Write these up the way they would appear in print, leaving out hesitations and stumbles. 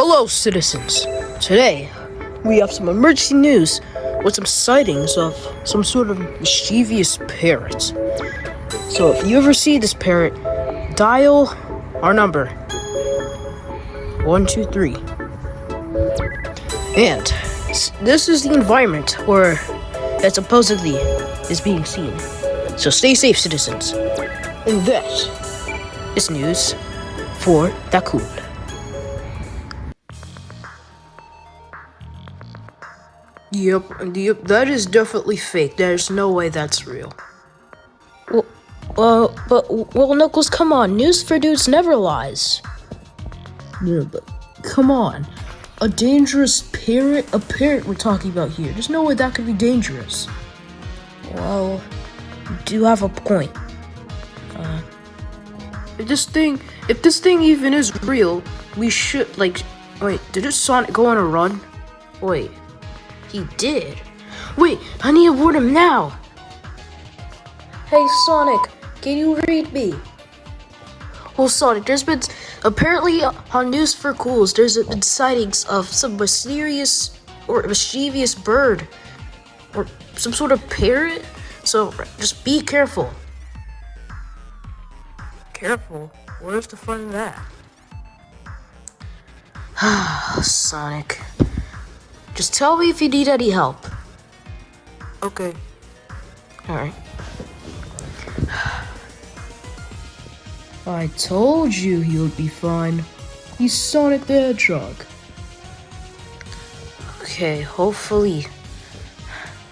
Hello, citizens. Today, we have some emergency news with some sightings of some sort of mischievous parrot. So if you ever see this parrot, dial our number 123. And this is the environment where that supposedly is being seen. So stay safe, citizens. And that is news for the cool. Yep, that is definitely fake. There's no way that's real. Well, Knuckles, come on. News for dudes never lies. Yeah, but come on. A dangerous parrot? A parrot we're talking about here. There's no way that could be dangerous. Well, you do have a point. If this thing even is real, we should, wait, did this Sonic go on a run? Wait. He did? Wait, I need to warn him now! Hey Sonic, can you read me? Well Sonic, there's been, apparently on News for Cools, there's been sightings of some mysterious or mischievous bird. Or some sort of parrot? So, just be careful. Careful? Where's the fun in that? Sonic. Just tell me if you need any help. Okay. Alright. I told you he would be fine. He's Sonic the Hedgehog. Okay, hopefully.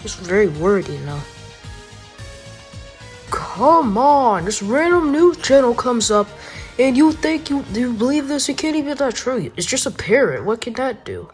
Just very worried, you know. Come on, this random news channel comes up and you think you believe this? It can't even be that true. It's just a parrot. What can that do?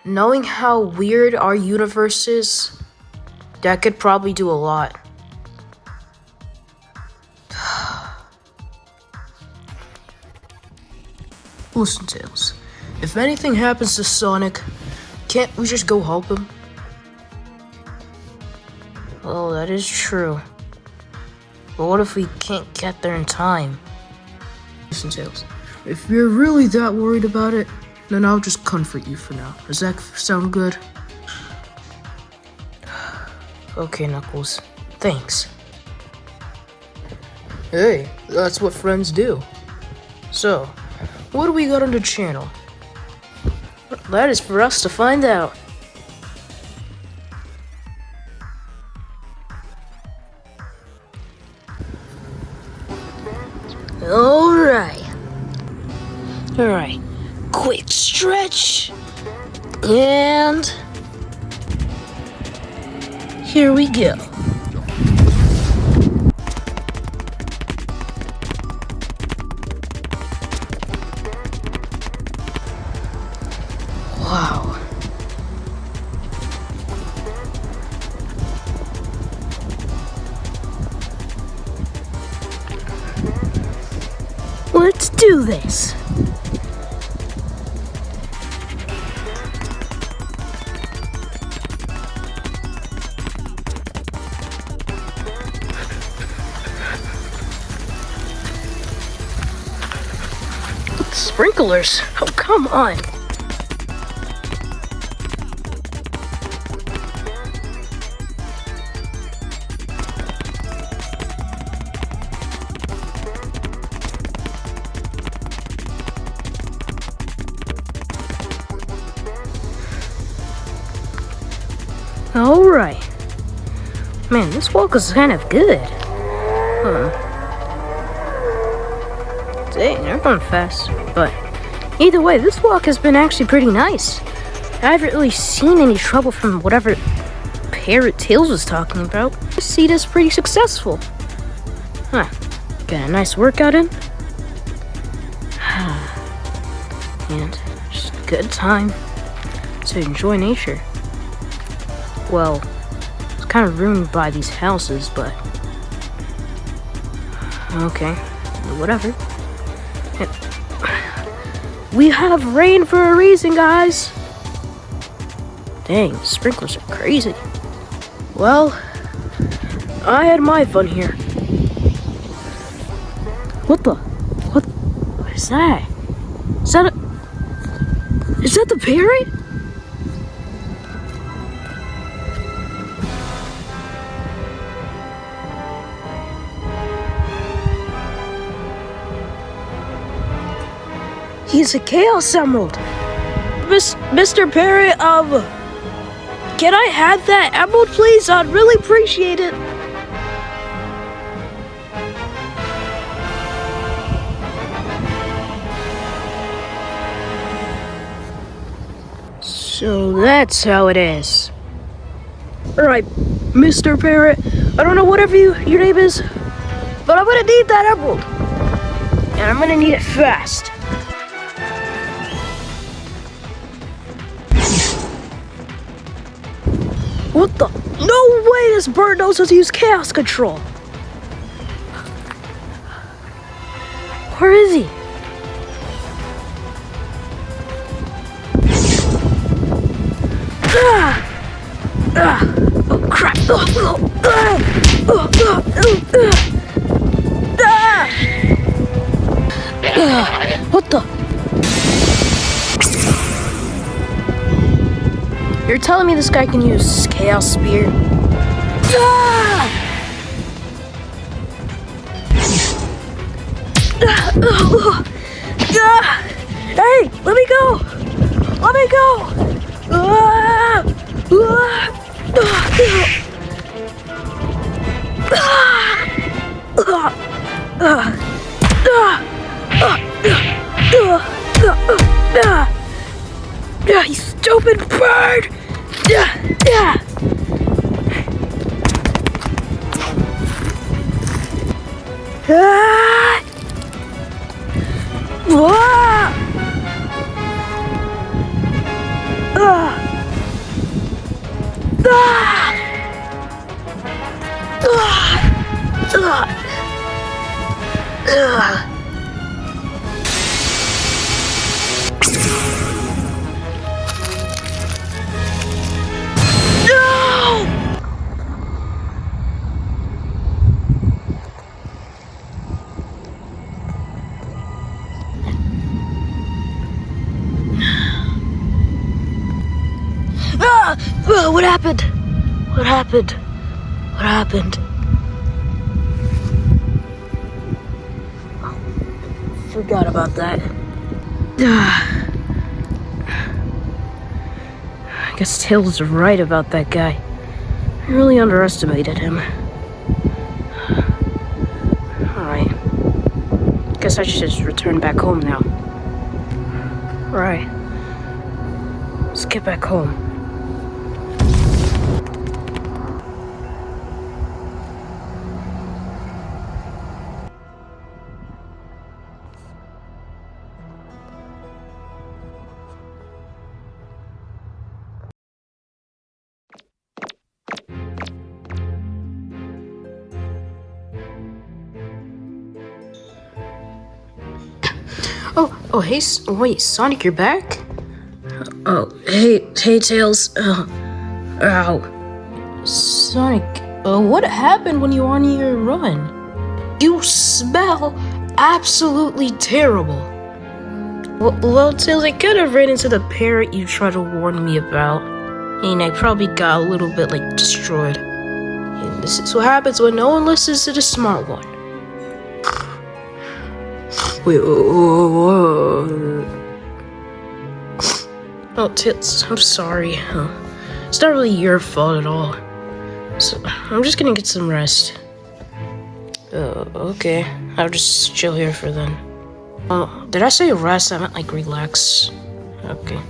Knowing how weird our universe is, that could probably do a lot. Listen, Tails. If anything happens to Sonic, can't we just go help him? Oh, that is true. But what if we can't get there in time? Listen, Tails. If you're really that worried about it, then I'll just comfort you for now. Does that sound good? Okay, Knuckles. Thanks. Hey, that's what friends do. So, what do we got on the channel? That is for us to find out. Alright. Quick stretch. And here we go. Wow. Let's do this. Sprinklers? Oh, come on. Alright. Man, this walk is kind of good. Dang, they're going fast. But either way, this walk has been actually pretty nice. I haven't really seen any trouble from whatever parrot Tails was talking about. I see this pretty successful. Got a nice workout in. And just a good time to enjoy nature. Well, it's kind of ruined by these houses, but okay, whatever. We have rain for a reason, guys. Dang, sprinklers are crazy. Well, I had my fun here. What is that? Is that the parrot? He's a Chaos Emerald. Mr. Parrot, can I have that emerald, please? I'd really appreciate it. So that's how it is. Alright, Mr. Parrot, I don't know whatever your name is, but I'm gonna need that emerald. And I'm gonna need it fast. What the? No way this bird knows how to use chaos control. Where is he? Oh crap! What the? You're telling me this guy can use Chaos Spear? Hey, let me go! Let me go! You stupid bird! What happened? What happened? What happened? Forgot about that. I guess Tails is right about that guy. I really underestimated him. Alright. Guess I should just return back home now. Right. Let's get back home. Oh, hey, wait, Sonic, you're back? Oh, hey, Tails. Ow. Sonic, what happened when you were on your run? You smell absolutely terrible. Well, Tails, I could have ran into the parrot you tried to warn me about. And I probably got a little bit, destroyed. And this is what happens when no one listens to the smart one. Wait, Oh, Tails, I'm sorry. It's not really your fault at all. So, I'm just gonna get some rest. Okay. I'll just chill here for then. Oh, did I say rest? I meant relax. Okay.